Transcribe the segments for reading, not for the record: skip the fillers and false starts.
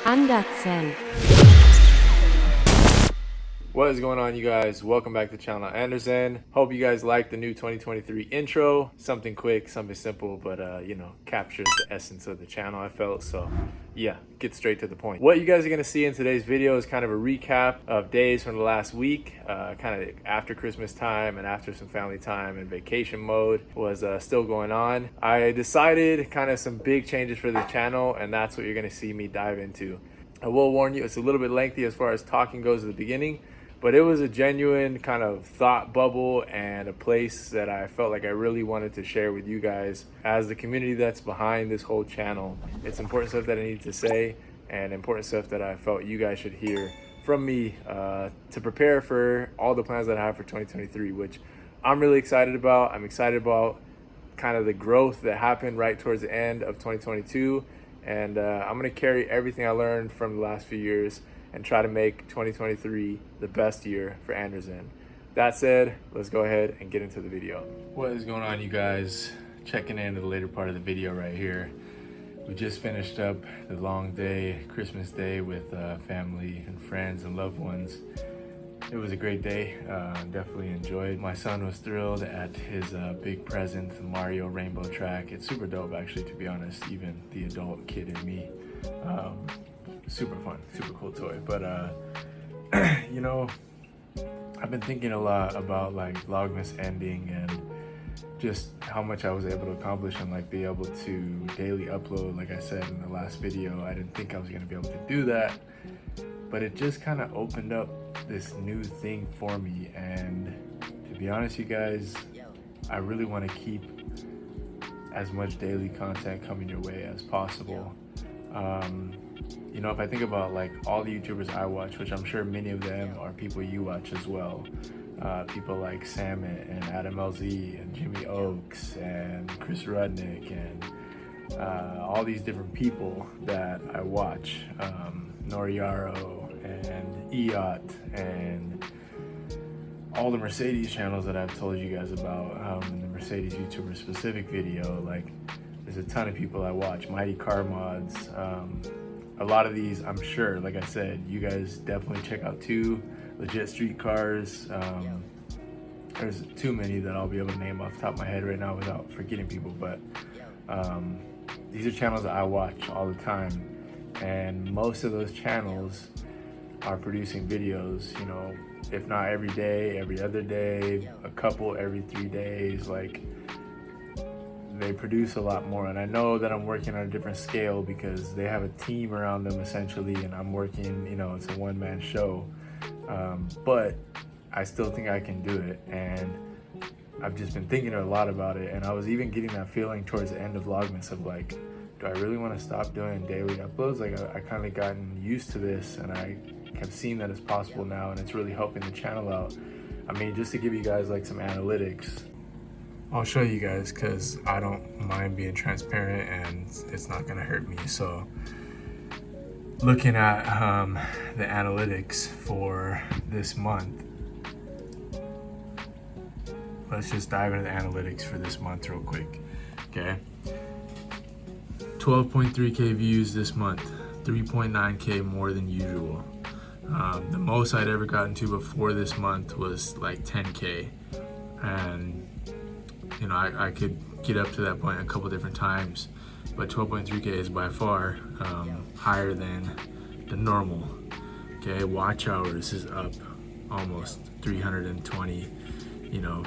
ANDERZÉN. What is going on, you guys? Welcome back to the channel ANDERZÉN. Hope you guys like the new 2023 intro. Something quick, something simple, but captures the essence of the channel, I felt. So yeah, get straight to the point. What you guys are gonna see in today's video is kind of a recap of days from the last week, kind of after Christmas time and after some family time, and vacation mode was still going on. I decided kind of some big changes for the channel, and that's what you're gonna see me dive into. I will warn you, it's a little bit lengthy as far as talking goes at the beginning, but it was a genuine kind of thought bubble and a place that I felt like I really wanted to share with you guys as the community that's behind this whole channel. It's important stuff that I need to say and important stuff that I felt you guys should hear from me to prepare for all the plans that I have for 2023, which I'm really excited about. I'm excited about kind of the growth that happened right towards the end of 2022. And I'm gonna carry everything I learned from the last few years and try to make 2023 the best year for ANDERZÉN. That said, let's go ahead and get into the video. What is going on, you guys? Checking into the later part of the video right here. We just finished up the long day, Christmas Day, with family and friends and loved ones. It was a great day, definitely enjoyed. My son was thrilled at his big present, the Mario Rainbow Track. It's super dope, actually, to be honest, even the adult kid in me. Super fun, super cool toy. But you know, I've been thinking a lot about like Vlogmas ending and just how much I was able to accomplish and like be able to daily upload. Like I said in the last video, I didn't think I was gonna be able to do that, but it just kind of opened up this new thing for me. And to be honest, you guys, I really want to keep as much daily content coming your way as possible. You know, if I think about like all the YouTubers I watch, which I'm sure many of them are people you watch as well, people like Samet and Adam LZ and Jimmy Oaks and Chris Rudnick and all these different people that I watch, Noriaro and Eot and all the Mercedes channels that I've told you guys about, in the Mercedes YouTuber specific video. Like, there's a ton of people I watch, Mighty Car Mods. A lot of these, I'm sure, like I said, you guys definitely check out too. Legit Street Cars. There's too many that I'll be able to name off the top of my head right now without forgetting people, but these are channels that I watch all the time, and most of those channels are producing videos, you know, if not every day, every other day, a couple every 3 days. Like, they produce a lot more, and I know that I'm working on a different scale because they have a team around them essentially, and I'm working, you know, it's a one-man show, but I still think I can do it. And I've just been thinking a lot about it, and I was even getting that feeling towards the end of Vlogmas of like, do I really want to stop doing daily uploads? Like, I kind of gotten used to this, and I have seen that it's possible now, and it's really helping the channel out. I mean, just to give you guys like some analytics, I'll show you guys because I don't mind being transparent and it's not gonna hurt me. So looking at the analytics for this month, let's just dive into the analytics for this month real quick, okay? 12.3K views this month, 3.9K more than usual. The most I'd ever gotten to before this month was like 10K, and you know, I could get up to that point a couple different times, but 12.3K is by far higher than the normal. Okay, watch hours is up almost 320, you know,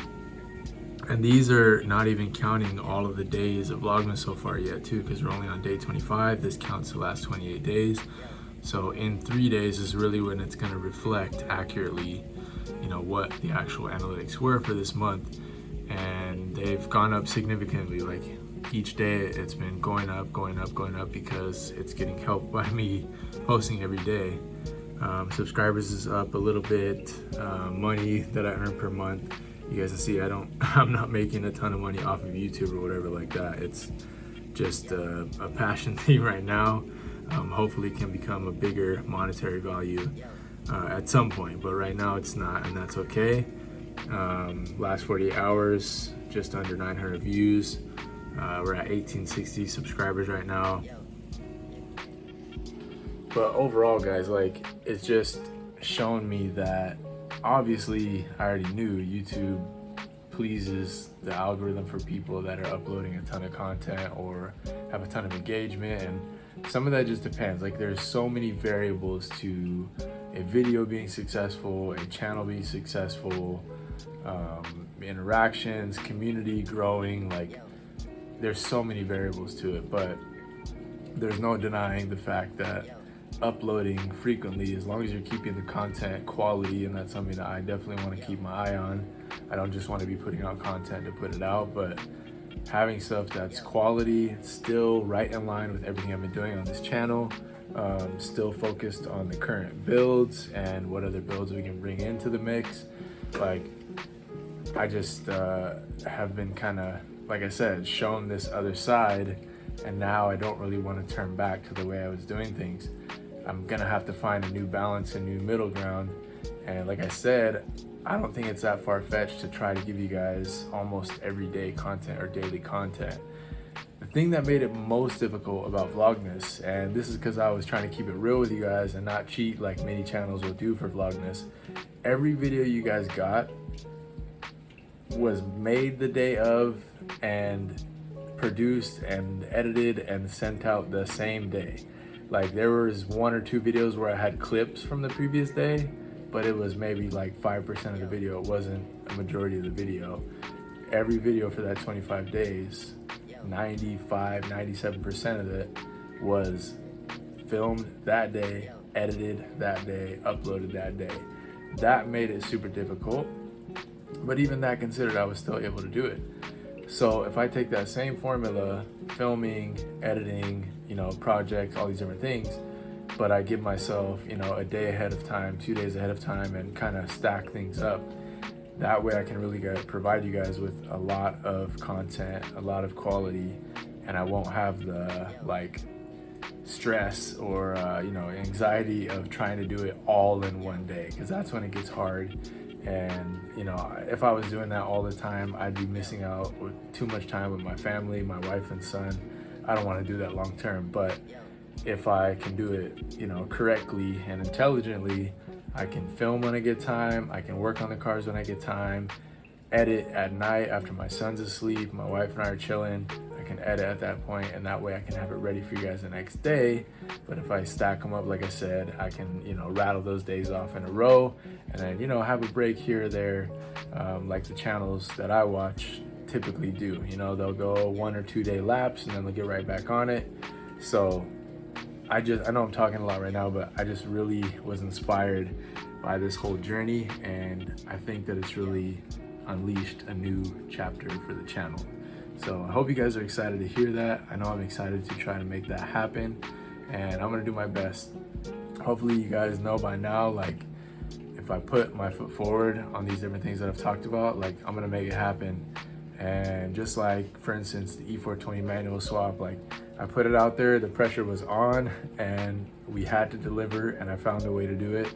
and these are not even counting all of the days of Vlogmas so far yet too, because we're only on day 25. This counts the last 28 days. So in 3 days is really when it's going to reflect accurately, you know, what the actual analytics were for this month. And they've gone up significantly. Like, each day it's been going up, going up, going up, because it's getting helped by me posting every day. Subscribers is up a little bit. Money that I earn per month, you guys can see I'm not making a ton of money off of YouTube or whatever like that. It's just a passion thing right now. Hopefully it can become a bigger monetary value at some point, but right now it's not, and that's okay. Last 48 hours, just under 900 views. We're at 1860 subscribers right now. But overall, guys, like, it's just shown me that obviously I already knew YouTube pleases the algorithm for people that are uploading a ton of content or have a ton of engagement, and some of that just depends. Like, there's so many variables to a video being successful, a channel being successful, interactions, community growing. Like, there's so many variables to it, but there's no denying the fact that uploading frequently, as long as you're keeping the content quality, and that's something that I definitely want to keep my eye on. I don't just want to be putting out content to put it out, but having stuff that's quality, still right in line with everything I've been doing on this channel, still focused on the current builds and what other builds we can bring into the mix. Like, I just have been kind of, like I said, shown this other side, and now I don't really want to turn back to the way I was doing things. I'm gonna have to find a new balance, a new middle ground. And like I said, I don't think it's that far-fetched to try to give you guys almost everyday content or daily content. The thing that made it most difficult about Vlogmas, and this is because I was trying to keep it real with you guys and not cheat like many channels will do for Vlogmas, every video you guys got was made the day of and produced and edited and sent out the same day. Like, there was 1 or 2 videos where I had clips from the previous day, but it was maybe like 5% of the video. It wasn't a majority of the video. Every video for that 25 days, 95-97% of it was filmed that day, edited that day, uploaded that day. That made it super difficult, but even that considered, I was still able to do it. So if I take that same formula, filming, editing, projects, all these different things, but I give myself, a day ahead of time, 2 days ahead of time, and kind of stack things up, that way I can really provide you guys with a lot of content, a lot of quality, and I won't have the stress or anxiety of trying to do it all in one day, because that's when it gets hard. And if I was doing that all the time, I'd be missing out with too much time with my family, my wife and son. I don't want to do that long term. But if I can do it correctly and intelligently, I can film when I get time, I can work on the cars when I get time, edit at night after my son's asleep, my wife and I are chilling. I can edit at that point, and that way I can have it ready for you guys the next day. But if I stack them up, like I said, I can rattle those days off in a row, and then have a break here or there, like the channels that I watch typically do. They'll go 1 or 2 day lapse, and then they'll get right back on it. So I know I'm talking a lot right now, but I just really was inspired by this whole journey, and I think that it's really unleashed a new chapter for the channel. So I hope you guys are excited to hear that. I know I'm excited to try to make that happen, and I'm gonna do my best. Hopefully you guys know by now, if I put my foot forward on these different things that I've talked about, I'm gonna make it happen. And just like, for instance, the E420 manual swap, I put it out there, the pressure was on, and we had to deliver, and I found a way to do it.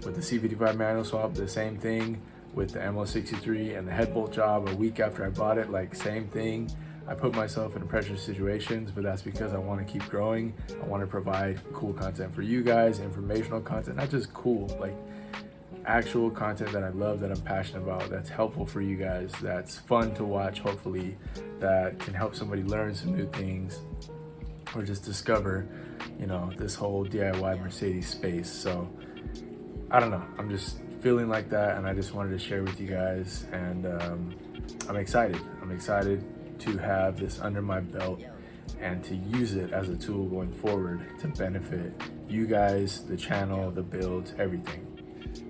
With the C55 manual swap, the same thing. With the ML63 and the head bolt job, a week after I bought it, same thing. I put myself in pressure situations, but that's because I want to keep growing. I want to provide cool content for you guys, informational content, not just cool, actual content that I love, that I'm passionate about, that's helpful for you guys, that's fun to watch, hopefully, that can help somebody learn some new things or just discover, this whole DIY Mercedes space. So I don't know, I'm just feeling like that, and I just wanted to share with you guys, and I'm excited to have this under my belt and to use it as a tool going forward to benefit you guys, the channel, the builds, everything.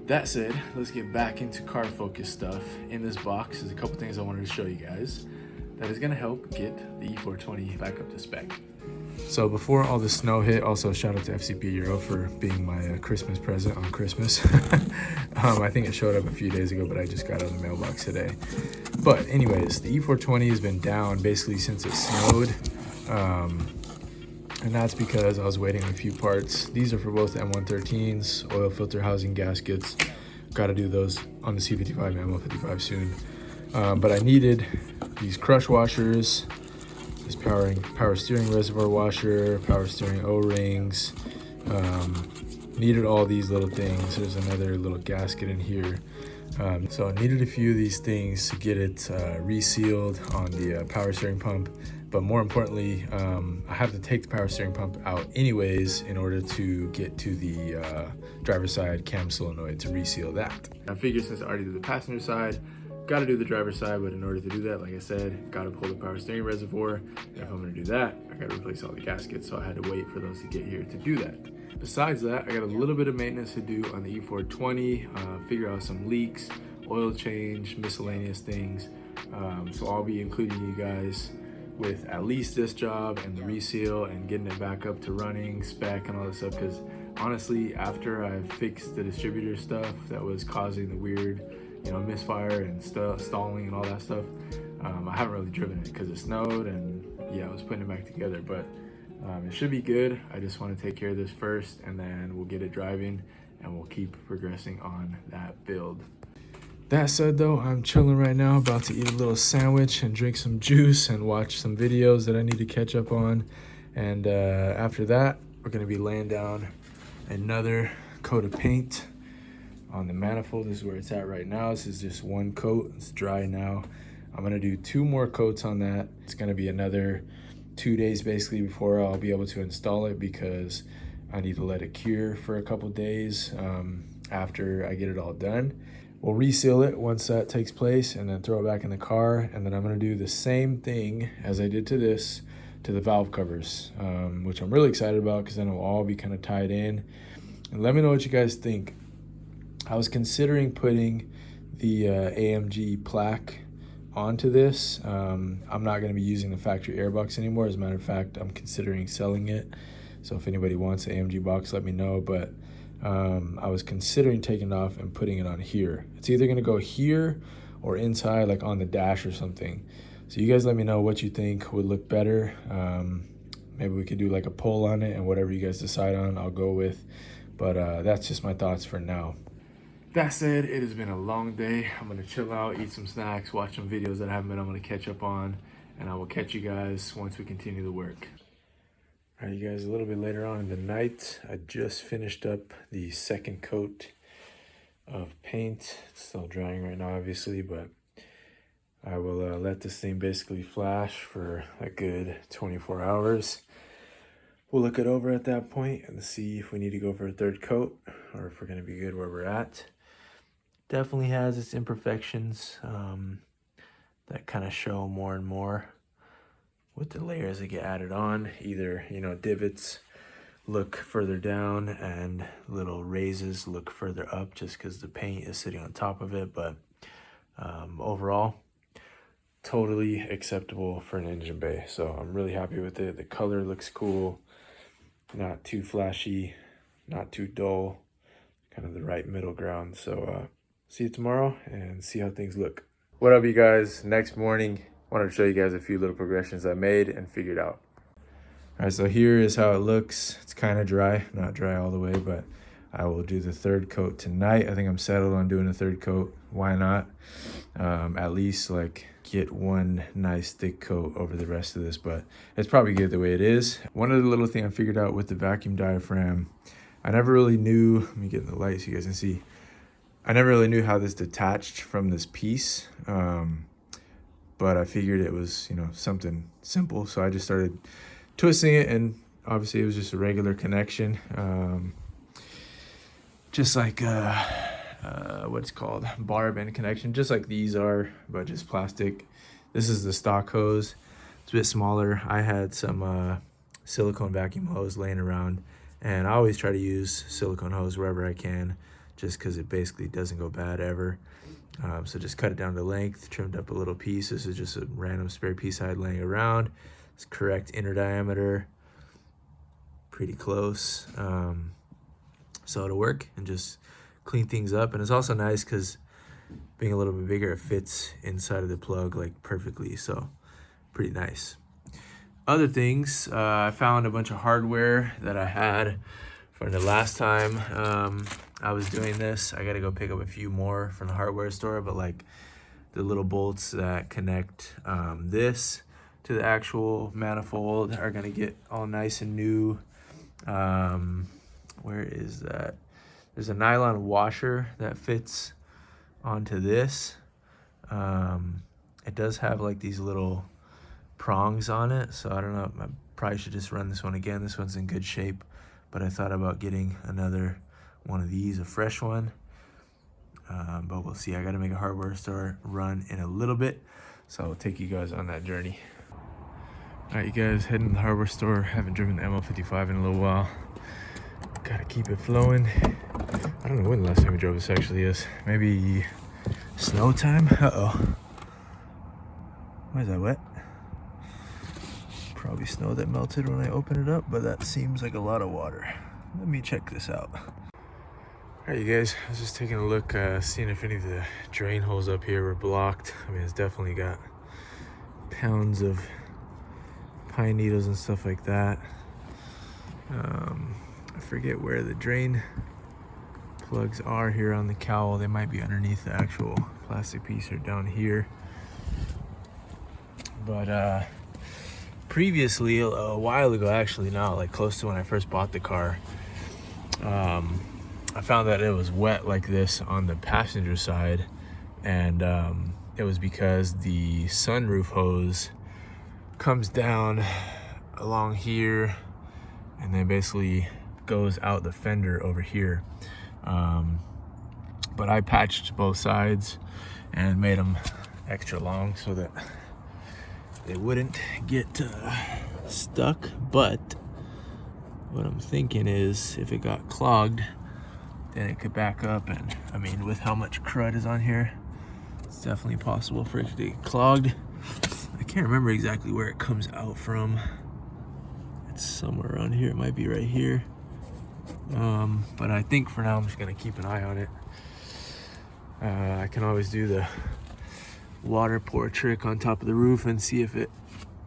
That said, let's get back into car focused stuff. In this box is a couple things I wanted to show you guys that is going to help get the E420 back up to spec. So before all the snow hit, also shout out to FCP Euro for being my Christmas present on Christmas. I think it showed up a few days ago, but I just got it in the mailbox today. But anyways, the E420 has been down basically since it snowed. And that's because I was waiting on a few parts. These are for both the M113s, oil filter housing gaskets. Got to do those on the C55 and M155 soon. But I needed these crush washers, this power steering reservoir washer, power steering O-rings, Needed all these little things. There's another little gasket in here. So I needed a few of these things to get it resealed on the power steering pump. But more importantly, I have to take the power steering pump out anyways in order to get to the driver's side cam solenoid to reseal that. I figured since I already did the passenger side, got to do the driver's side, but in order to do that, like I said, got to pull the power steering reservoir. And if I'm going to do that, I got to replace all the gaskets. So I had to wait for those to get here to do that. Besides that, I got a little bit of maintenance to do on the E420, figure out some leaks, oil change, miscellaneous things. So I'll be including you guys with at least this job and the reseal and getting it back up to running, spec and all this stuff, because honestly, after I fixed the distributor stuff that was causing the weird, misfire and stalling and all that stuff, I haven't really driven it because it snowed and yeah, I was putting it back together, but it should be good. I just want to take care of this first and then we'll get it driving and we'll keep progressing on that build. That said though, I'm chilling right now, about to eat a little sandwich and drink some juice and watch some videos that I need to catch up on. And after that, we're gonna be laying down another coat of paint on the manifold. This is where it's at right now. This is just one coat, it's dry now. I'm gonna do 2 more coats on that. It's gonna be another 2 days basically before I'll be able to install it because I need to let it cure for a couple days after I get it all done. We'll reseal it once that takes place and then throw it back in the car. And then I'm gonna do the same thing as I did to this, to the valve covers, which I'm really excited about because then it'll all be kind of tied in. And let me know what you guys think. I was considering putting the AMG plaque onto this. I'm not gonna be using the factory airbox anymore. As a matter of fact, I'm considering selling it. So if anybody wants the AMG box, let me know. But I was considering taking it off and putting it on here. It's either gonna go here or inside, like on the dash or something. So you guys let me know what you think would look better. Maybe we could do like a poll on it and whatever you guys decide on, I'll go with. But that's just my thoughts for now. That said, it has been a long day. I'm gonna chill out, eat some snacks, watch some videos that I haven't been able to catch up on, and I will catch you guys once we continue the work. All right, you guys, a little bit later on in the night, I just finished up the second coat of paint. It's still drying right now, obviously, but I will let this thing basically flash for a good 24 hours. We'll look it over at that point and see if we need to go for a 3rd coat or if we're gonna be good where we're at. Definitely has its imperfections that kind of show more and more with the layers that get added on. Either, divots look further down and little raises look further up just because the paint is sitting on top of it. But overall, totally acceptable for an engine bay. So I'm really happy with it. The color looks cool, not too flashy, not too dull, kind of the right middle ground. So see you tomorrow and see how things look. What up, you guys? Next morning, wanted to show you guys a few little progressions I made and figured out. All right, so here is how it looks. It's kind of dry, not dry all the way, but I will do the 3rd coat tonight. I think I'm settled on doing a 3rd coat. Why not? At least like get one nice thick coat over the rest of this, but it's probably good the way it is. One of the little thing I figured out with the vacuum diaphragm, I never really knew, let me get in the light so you guys can see. I never really knew how this detached from this piece, but I figured it was, something simple. So I just started twisting it, and obviously it was just a regular connection. Just like, what's called barb end connection, just like these are, but just plastic. This is the stock hose. It's a bit smaller. I had some silicone vacuum hose laying around, and I always try to use silicone hose wherever I can, just because it basically doesn't go bad ever. So just cut it down to length, trimmed up a little piece. This is just a random spare piece I had laying around. It's correct inner diameter, pretty close. So it'll work and just clean things up. And it's also nice because being a little bit bigger, it fits inside of the plug like perfectly. So pretty nice. Other things, I found a bunch of hardware that I had from the last time I was doing this. I gotta go pick up a few more from the hardware store, but like the little bolts that connect this to the actual manifold are gonna get all nice and new. Where is that? There's a nylon washer that fits onto this. It does have like these little prongs on it, so I don't know, I probably should just run this one again. This one's in good shape, but I thought about getting another one of these, a fresh one. But we'll see. I gotta make a hardware store run in a little bit, so I'll take you guys on that journey. All right, you guys, heading to the hardware store. Haven't driven the ML55 in a little while. Gotta keep it flowing. I don't know when the last time we drove this actually is. Maybe snow time? Uh-oh. Why is that wet? Probably snow that melted when I opened it up, but that seems like a lot of water. Let me check this out. All right, you guys, I was just taking a look, seeing if any of the drain holes up here were blocked. I mean, it's definitely got pounds of pine needles and stuff like that. I forget where the drain plugs are here on the cowl. They might be underneath the actual plastic piece or down here. But previously, a while ago actually now, like close to when I first bought the car, I found that it was wet like this on the passenger side, and it was because the sunroof hose comes down along here and then basically goes out the fender over here. But I patched both sides and made them extra long so that they wouldn't get stuck. But what I'm thinking is if it got clogged, then it could back up, and I mean, with how much crud is on here, it's definitely possible for it to get clogged. I can't remember exactly where it comes out from. It's somewhere around here. It might be right here. But I think for now I'm just gonna keep an eye on it. I can always do the water pour trick on top of the roof and see if it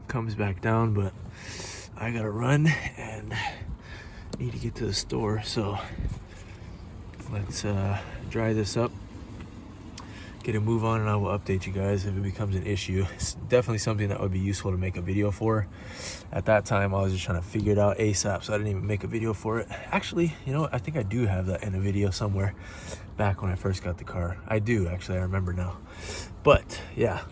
comes back down, but I gotta run and need to get to the store, so let's dry this up, get a move on, and I will update you guys if it becomes an issue. It's definitely something that would be useful to make a video for. At that time, I was just trying to figure it out ASAP, so I didn't even make a video for it. Actually, you know what? I think I do have that in a video somewhere back when I first got the car. I do, actually, I remember now. But yeah,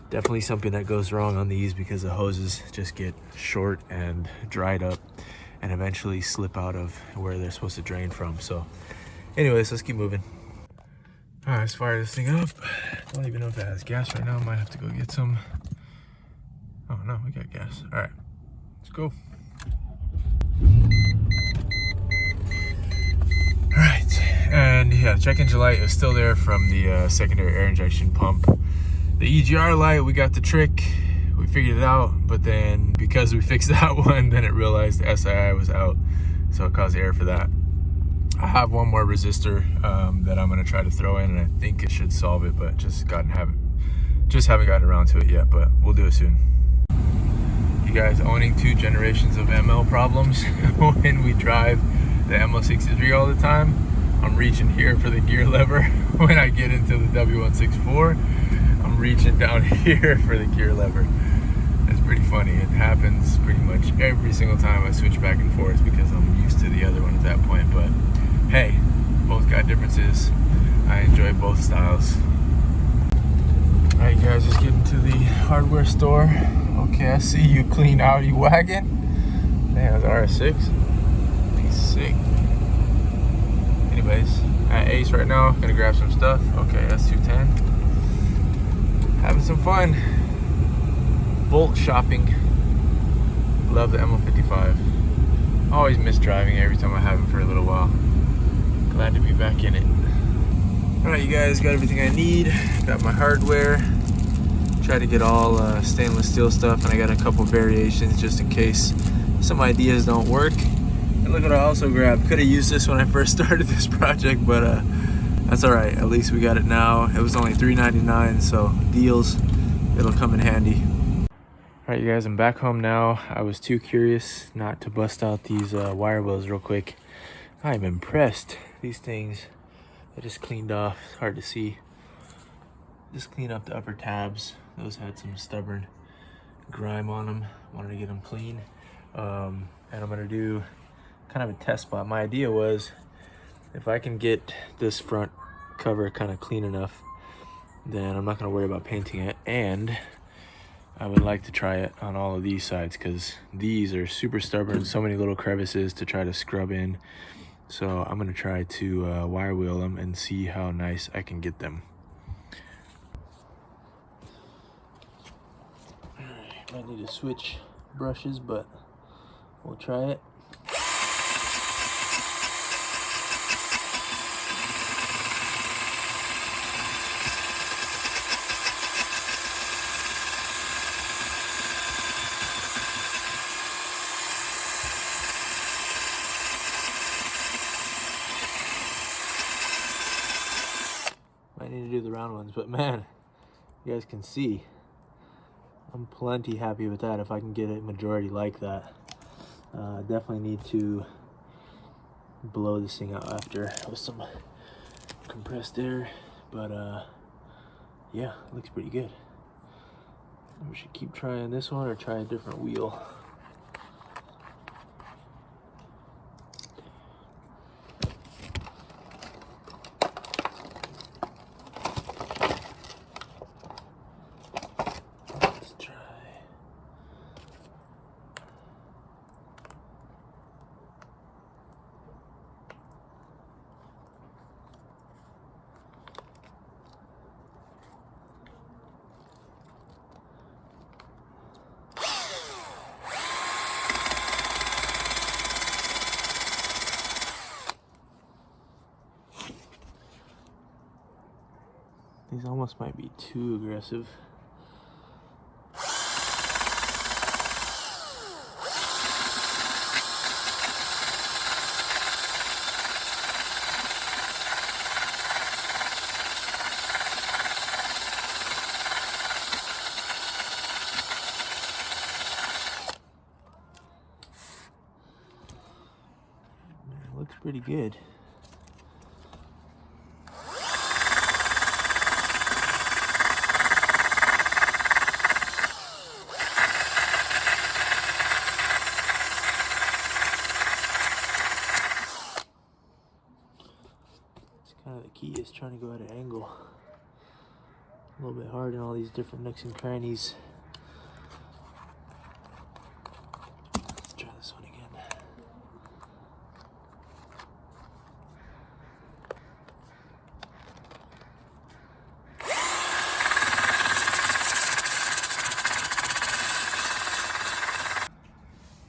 definitely something that goes wrong on these because the hoses just get short and dried up and eventually slip out of where they're supposed to drain from. So anyways, let's keep moving. All right, let's fire this thing up. Don't even know if it has gas right now. Might have to go get some. Oh no, we got gas. All right, let's go. All right, and yeah, the check engine light is still there from the secondary air injection pump. The EGR light, we got the trick. We figured it out, but then because we fixed that one, then it realized the SII was out, so it caused error for that. I have one more resistor that I'm gonna try to throw in, and I think it should solve it, but just haven't gotten around to it yet, but we'll do it soon. You guys, owning 2 generations of ML problems when we drive the ML63 all the time. I'm reaching here for the gear lever when I get into the W164. I'm reaching down here for the gear lever. It's pretty funny. It happens pretty much every single time I switch back and forth because I'm used to the other one at that point. But hey, both got differences. I enjoy both styles. All right, guys, just getting to the hardware store. Okay, I see you, clean Audi wagon. Damn, that's RS6. He's sick. Anyways, at Ace right now, gonna grab some stuff. Okay, S210. Having some fun. Bulk shopping. Love the ML55. Always miss driving every time I have it for a little while. Glad to be back in it. Alright, you guys, got everything I need. Got my hardware. Try to get all stainless steel stuff, and I got a couple variations just in case some ideas don't work. And look what I also grabbed. Could have used this when I first started this project, but that's alright. At least we got it now. It was only $3.99, so deals. It'll come in handy. Alright, you guys, I'm back home now. I was too curious not to bust out these wire wells real quick. I'm impressed. These things, I just cleaned off. It's hard to see. Just clean up the upper tabs. Those had some stubborn grime on them. Wanted to get them clean. And I'm gonna do kind of a test spot. My idea was if I can get this front cover kind of clean enough, then I'm not going to worry about painting it. And I would like to try it on all of these sides because these are super stubborn, so many little crevices to try to scrub in. So I'm going to try to wire wheel them and see how nice I can get them. Alright, might need to switch brushes, but we'll try it. I need to do the round ones, but man, you guys can see I'm plenty happy with that if I can get a majority like that. Definitely need to blow this thing out after with some compressed air, but yeah, it looks pretty good. We should keep trying this one or try a different wheel. These almost might be too aggressive. It looks pretty good. Kind of the key is trying to go at an angle. A little bit hard in all these different nooks and crannies. Let's try this one again.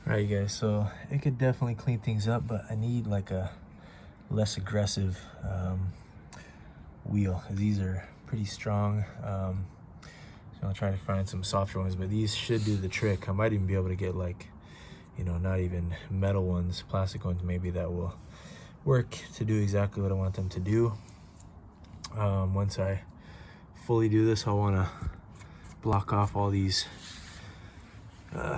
Alright you guys, so it could definitely clean things up, but I need like a less aggressive wheel. These are pretty strong. So I'll try to find some softer ones, but these should do the trick. I might even be able to get like, you know, not even metal ones, plastic ones maybe, that will work to do exactly what I want them to do. Once I fully do this, I'll want to block off all these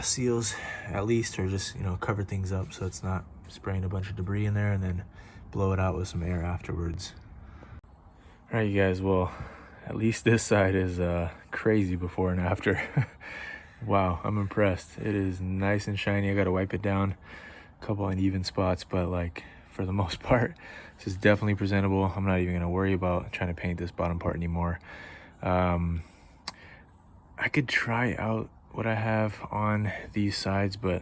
seals at least, or just, you know, cover things up so it's not spraying a bunch of debris in there, and then blow it out with some air afterwards. All right, you guys, well, at least this side is crazy before and after. Wow, I'm impressed. It is nice and shiny. I got to wipe it down, a couple uneven spots, but like for the most part, this is definitely presentable. I'm not even going to worry about trying to paint this bottom part anymore. I could try out what I have on these sides, but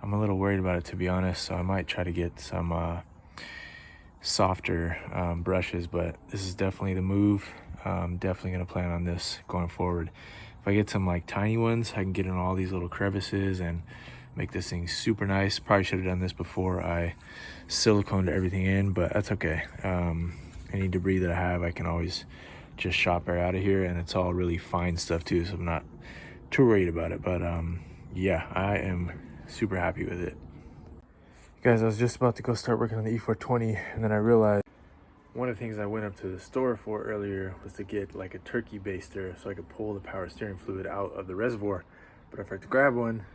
I'm a little worried about it, to be honest, so I might try to get some softer brushes, but this is definitely the move. I'm definitely going to plan on this going forward. If I get some like tiny ones, I can get in all these little crevices and make this thing super nice. Probably should have done this before I siliconed everything in, but that's okay. Any debris that I have, I can always just shop air out of here, and it's all really fine stuff too, so I'm not too worried about it. But yeah, I am super happy with it. Guys, I was just about to go start working on the E420, and then I realized one of the things I went up to the store for earlier was to get like a turkey baster so I could pull the power steering fluid out of the reservoir, but I forgot to grab one.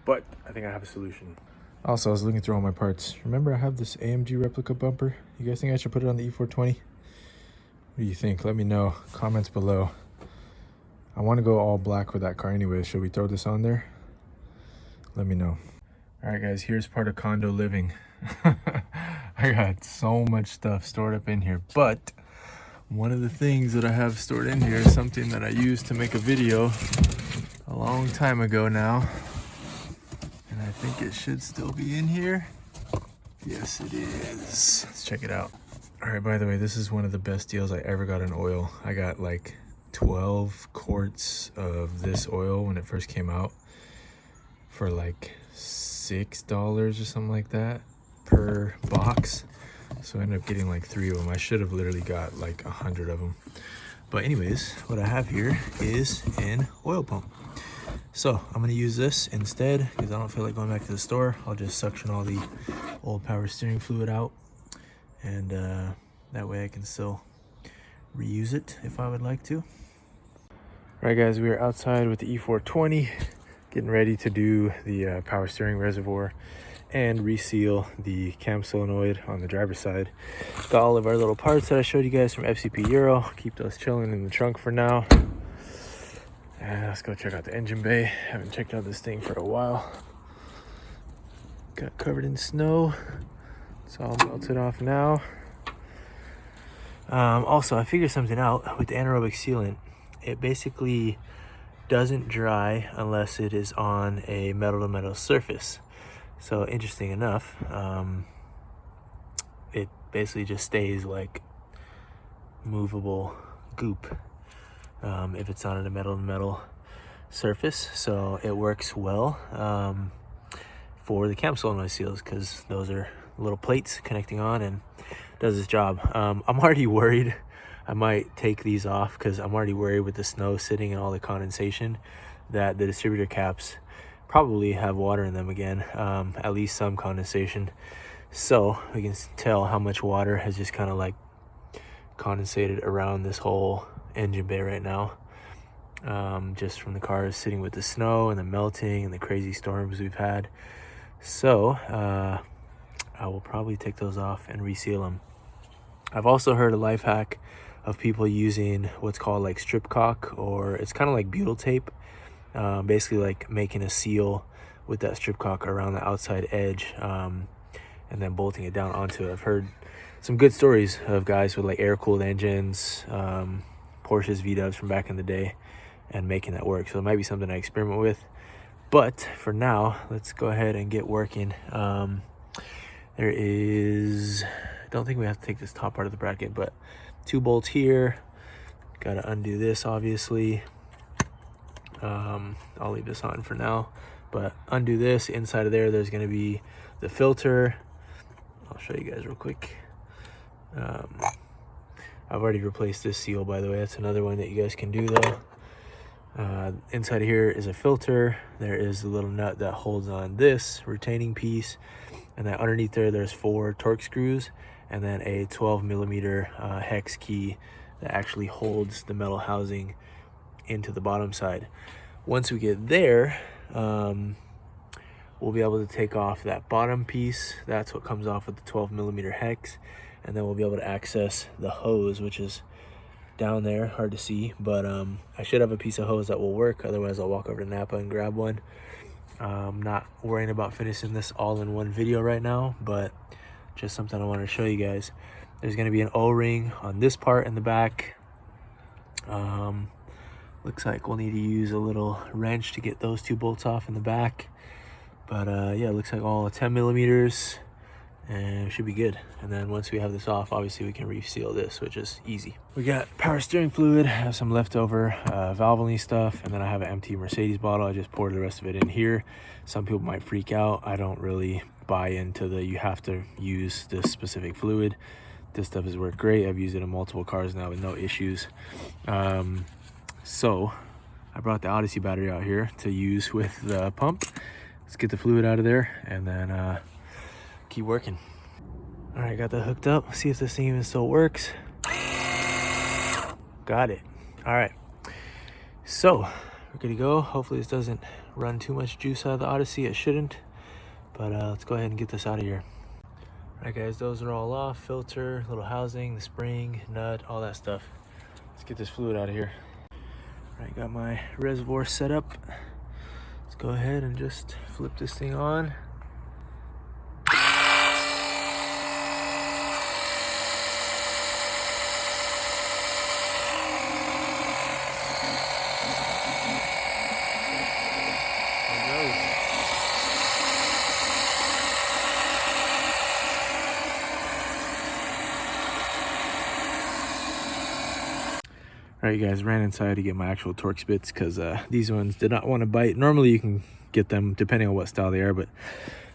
But I think I have a solution. Also, I was looking through all my parts. Remember, I have this AMG replica bumper. You guys think I should put it on the E420? What do you think? Let me know. Comments below. I want to go all black with that car anyway. Should we throw this on there? Let me know. All right, guys, here's part of condo living. I got so much stuff stored up in here, but one of the things that I have stored in here is something that I used to make a video a long time ago now. And I think it should still be in here. Yes, it is. Let's check it out. All right, by the way, this is one of the best deals I ever got in oil. I got like 12 quarts of this oil when it first came out for like $6 or something like that per box. So I ended up getting like 3 of them. I should have literally got like 100 of them. But anyways, what I have here is an oil pump. So I'm gonna use this instead because I don't feel like going back to the store. I'll just suction all the old power steering fluid out, and that way I can still reuse it if I would like to. All right, guys, we are outside with the E420, getting ready to do the power steering reservoir and reseal the cam solenoid on the driver's side. Got all of our little parts that I showed you guys from FCP Euro. Keep those chilling in the trunk for now. And let's go check out the engine bay. Haven't checked out this thing for a while. Got covered in snow. It's all melted off now. Also, I figured something out with the anaerobic sealant. It basically doesn't dry unless it is on a metal-to-metal surface. So interesting enough, it basically just stays like movable goop if it's on a metal-to-metal surface. So it works well for the cam solenoid seals because those are little plates connecting on and does its job. I'm already worried I might take these off because I'm already worried with the snow sitting and all the condensation that the distributor caps probably have water in them again, at least some condensation. So we can tell how much water has just kind of like condensated around this whole engine bay right now, just from the cars sitting with the snow and the melting and the crazy storms we've had. So I will probably take those off and reseal them. I've also heard a life hack of people using what's called like strip caulk, or it's kind of like butyl tape, basically like making a seal with that strip caulk around the outside edge, and then bolting it down onto it. I've heard some good stories of guys with like air-cooled engines, Porsches, VWs from back in the day, and making that work. So it might be something I experiment with. But for now, let's go ahead and get working. There is, I don't think we have to take this top part of the bracket, but 2 bolts here. Got to undo this, obviously. I'll leave this on for now, but undo this. Inside of there, there's going to be the filter. I'll show you guys real quick. I've already replaced this seal, by the way. That's another one that you guys can do, though. Inside of here is a filter. There is a little nut that holds on this retaining piece, and then underneath there, there's 4 torque screws, and then a 12mm hex key that actually holds the metal housing into the bottom side. Once we get there, we'll be able to take off that bottom piece. That's what comes off with the 12mm hex, and then we'll be able to access the hose, which is down there, hard to see, but I should have a piece of hose that will work. Otherwise, I'll walk over to Napa and grab one. I'm not worrying about finishing this all in one video right now, but just something I want to show you guys. There's going to be an O-ring on this part in the back. Looks like we'll need to use a little wrench to get those 2 bolts off in the back, but yeah, it looks like all 10mm, and it should be good. And then once we have this off, obviously we can reseal this, which is easy. We got power steering fluid. I have some leftover Valvoline stuff, and then I have an empty Mercedes bottle. I just poured the rest of it in here. Some people might freak out. I don't really buy into the you have to use this specific fluid. This stuff has worked great. I've used it in multiple cars now with no issues. So I brought the Odyssey battery out here to use with the pump. Let's get the fluid out of there and then keep working. All right, got that hooked up. See if this thing even still works. Got it. All right, so we're good to go. Hopefully this doesn't run too much juice out of the Odyssey. It shouldn't, but let's go ahead and get this out of here. All right, guys, those are all off. Filter, little housing, the spring, nut, all that stuff. Let's get this fluid out of here. All right, got my reservoir set up. Let's go ahead and just flip this thing on. All right, guys, ran inside to get my actual torque spits because these ones did not want to bite. Normally you can get them depending on what style they are, but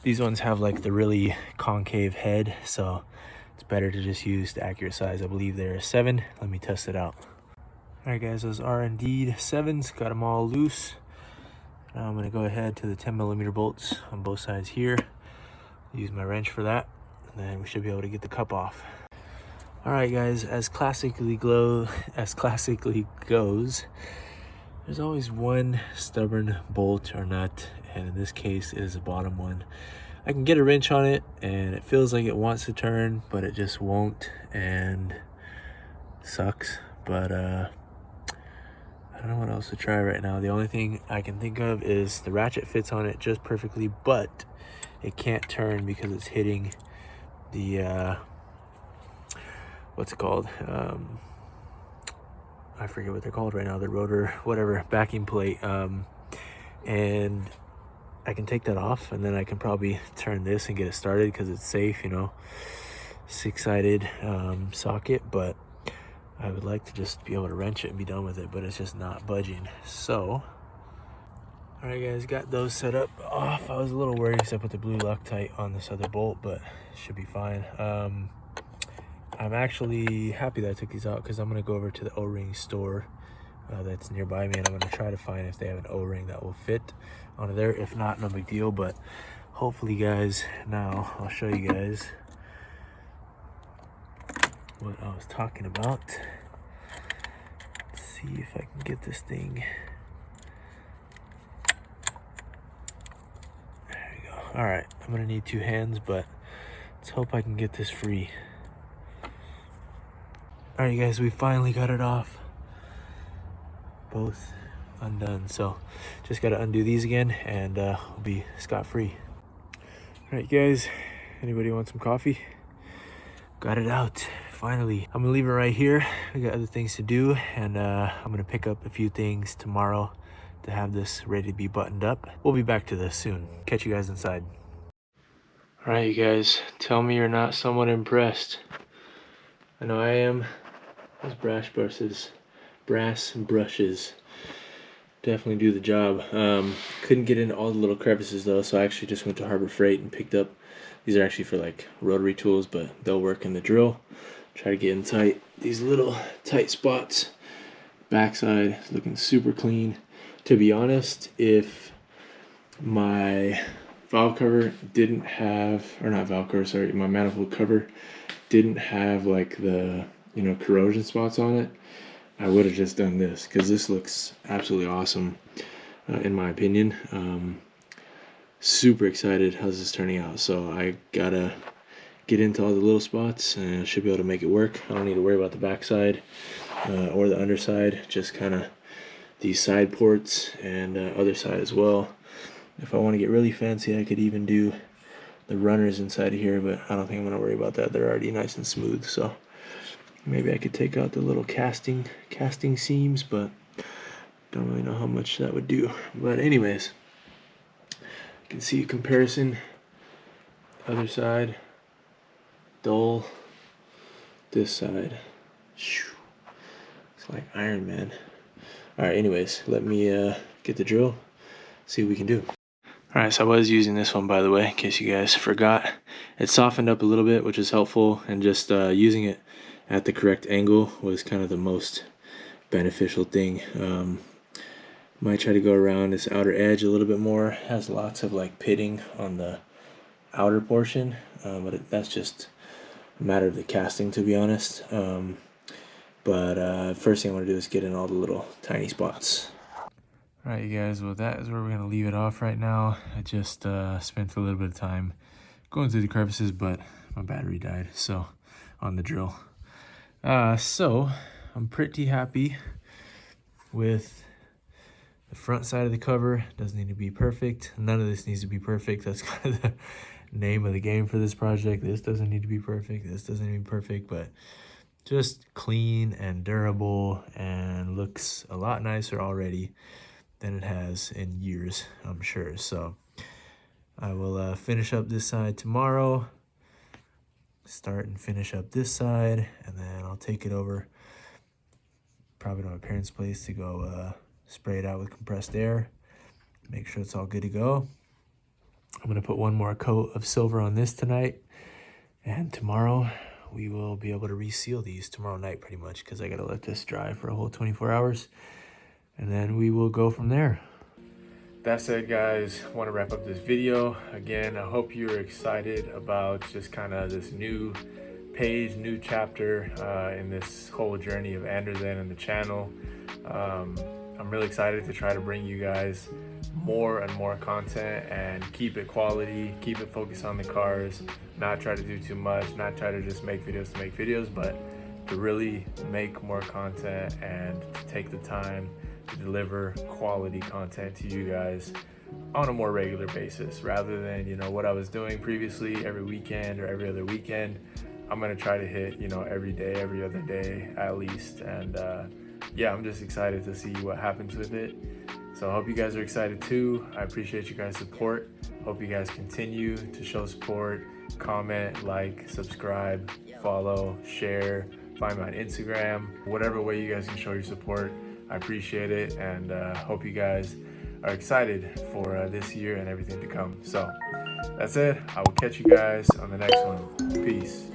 these ones have like the really concave head, so it's better to just use the accurate size. I believe they're a 7. Let me test it out. All right, guys, those are indeed 7s. Got them all loose. Now I'm going to go ahead to the 10mm bolts on both sides here. Use my wrench for that, and then we should be able to get the cup off. All right, guys, as classically goes, there's always one stubborn bolt or nut, and in this case it is the bottom one. I can get a wrench on it and it feels like it wants to turn, but it just won't, and sucks. But I don't know what else to try right now. The only thing I can think of is the ratchet fits on it just perfectly, but it can't turn because it's hitting the what's it called? I forget what they're called right now, the rotor, whatever, backing plate. And I can take that off, and then I can probably turn this and get it started because it's safe, you know, 6-sided socket. But I would like to just be able to wrench it and be done with it, but it's just not budging. So, all right, guys, got those set up off. I was a little worried because I put the blue Loctite on this other bolt, but it should be fine. I'm actually happy that I took these out because I'm going to go over to the O-ring store that's nearby me, and I'm going to try to find if they have an O-ring that will fit onto there. If not, no big deal, but hopefully, guys, now I'll show you guys what I was talking about. Let's see if I can get this thing. There we go. All right, I'm going to need 2 hands, but let's hope I can get this free. All right, guys, we finally got it off. Both undone. So just got to undo these again, and we'll be scot-free. All right, guys, anybody want some coffee? Got it out, finally. I'm gonna leave it right here. We got other things to do, and I'm gonna pick up a few things tomorrow to have this ready to be buttoned up. We'll be back to this soon. Catch you guys inside. All right, you guys, tell me you're not somewhat impressed. I know I am. Those brass brushes definitely do the job. Couldn't get into all the little crevices though, so I actually just went to Harbor Freight and picked up, these are actually for like rotary tools, but they'll work in the drill. Try to get in tight these little tight spots. Backside is looking super clean. To be honest, if my valve cover didn't have, or not valve cover, sorry, my manifold cover didn't have like the, you know, corrosion spots on it, I would have just done this because this looks absolutely awesome in my opinion. Super excited how's this turning out. So I gotta get into all the little spots and I should be able to make it work. I don't need to worry about the backside or the underside, just kind of these side ports and other side as well. If I want to get really fancy, I could even do the runners inside of here, but I don't think I'm gonna worry about that. They're already nice and smooth. So maybe I could take out the little casting seams, but don't really know how much that would do. But anyways, you can see a comparison. Other side, dull. This side, it's like Iron Man. All right, anyways, let me get the drill, see what we can do. All right, so I was using this one, by the way, in case you guys forgot. It softened up a little bit, which is helpful, and just using it at the correct angle was kind of the most beneficial thing. Might try to go around this outer edge a little bit more. Has lots of like pitting on the outer portion, but that's just a matter of the casting, to be honest. But first thing I want to do is get in all the little tiny spots. All right, you guys, well, that is where we're going to leave it off right now. I just spent a little bit of time going through the crevices, but my battery died, so on the drill. So I'm pretty happy with the front side of the cover. Doesn't need to be perfect. None of this needs to be perfect. That's kind of the name of the game for this project. This doesn't need to be perfect. This doesn't need to be perfect, but just clean and durable and looks a lot nicer already than it has in years, I'm sure. So I will finish up this side tomorrow, start and finish up this side, and then I'll take it over probably to my parents' place to go spray it out with compressed air, make sure it's all good to go. I'm gonna put one more coat of silver on this tonight, and tomorrow we will be able to reseal these tomorrow night pretty much, because I gotta let this dry for a whole 24 hours, and then we will go from there. That said, guys, I want to wrap up this video. Again, I hope you're excited about just kind of this new page, new chapter in this whole journey of ANDERZÉN and the channel. I'm really excited to try to bring you guys more and more content and keep it quality, keep it focused on the cars, not try to do too much, not try to just make videos to make videos, but to really make more content and to take the time to deliver quality content to you guys on a more regular basis, rather than, you know, what I was doing previously every weekend or every other weekend. I'm gonna try to hit, you know, every day, every other day at least. And yeah, I'm just excited to see what happens with it. So I hope you guys are excited too. I appreciate you guys' support. Hope you guys continue to show support, comment, like, subscribe, follow, share, find me on Instagram, whatever way you guys can show your support. I appreciate it, and hope you guys are excited for this year and everything to come. So that's it. I will catch you guys on the next one. Peace.